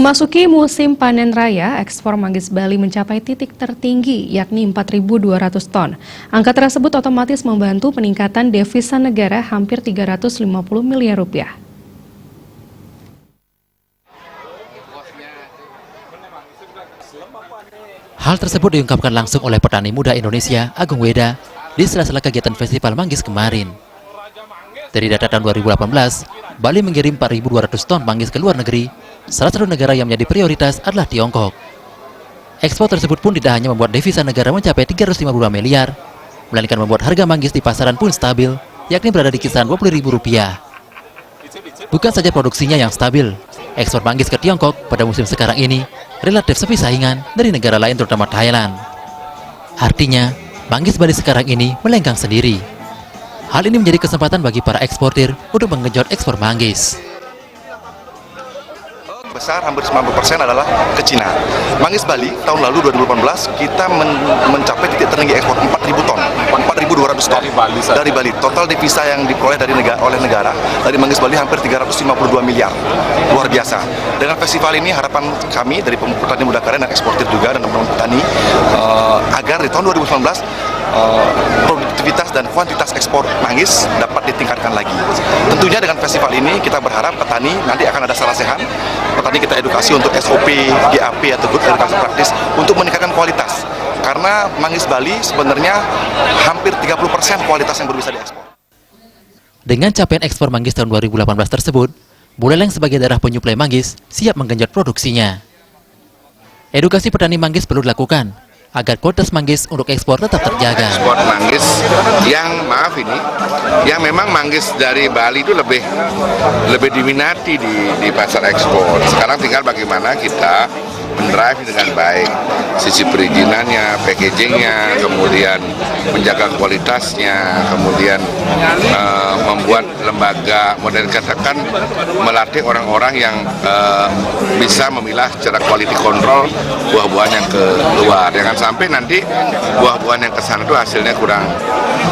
Memasuki musim panen raya, ekspor manggis Bali mencapai titik tertinggi, yakni 4.200 ton. Angka tersebut otomatis membantu peningkatan devisa negara hampir 350 miliar rupiah. Hal tersebut diungkapkan langsung oleh petani muda Indonesia, Agung Weda, di sela-sela kegiatan Festival Manggis kemarin. Dari data tahun 2018, Bali mengirim 4.200 ton manggis ke luar negeri. Salah satu negara yang menjadi prioritas adalah Tiongkok. Ekspor tersebut pun tidak hanya membuat devisa negara mencapai 352 miliar, melainkan membuat harga manggis di pasaran pun stabil, yakni berada di kisaran Rp20.000. Bukan saja produksinya yang stabil, ekspor manggis ke Tiongkok pada musim sekarang ini relatif sepi saingan dari negara lain terutama Thailand. Artinya, manggis Bali sekarang ini melenggang sendiri. Hal ini menjadi kesempatan bagi para eksportir untuk menggenjot ekspor manggis. Besar hampir 90% adalah ke Cina. Manggis Bali tahun lalu 2018 kita mencapai titik tertinggi ekspor 4.000 ton, 4.200 ton dari Bali. Total devisa yang diperoleh oleh negara dari manggis Bali hampir 352 miliar, luar biasa. Dengan festival ini harapan kami dari petani muda karen dan eksportir juga dan teman-teman petani agar di tahun 2019 produktivitas dan kuantitas ekspor manggis dapat ditingkatkan lagi. Tentunya dengan festival ini kita berharap petani nanti akan ada sarasehan. Petani kita edukasi untuk SOP, GAP atau Good Agriculture Practice untuk meningkatkan kualitas. Karena manggis Bali sebenarnya hampir 30% kualitas yang baru bisa diekspor. Dengan capaian ekspor manggis tahun 2018 tersebut, Buleleng sebagai daerah penyuplai manggis siap menggenjot produksinya. Edukasi petani manggis perlu dilakukan agar kualitas manggis untuk ekspor tetap terjaga. Ekspor manggis yang memang manggis dari Bali itu lebih diminati di pasar ekspor. Sekarang tinggal bagaimana kita mendrive dengan baik sisi perizinannya, packagingnya, kemudian menjaga kualitasnya, kemudian membuat lembaga modern katakan melatih orang-orang yang bisa memilah secara quality control buah-buahan yang keluar. Jangan sampai nanti buah-buahan yang kesana itu hasilnya kurang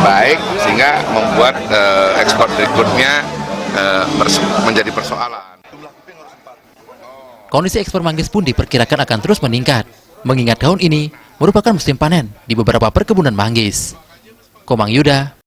baik sehingga membuat ekspor berikutnya menjadi persoalan. Kondisi ekspor manggis pun diperkirakan akan terus meningkat, mengingat tahun ini merupakan musim panen di beberapa perkebunan manggis. Komang Yuda,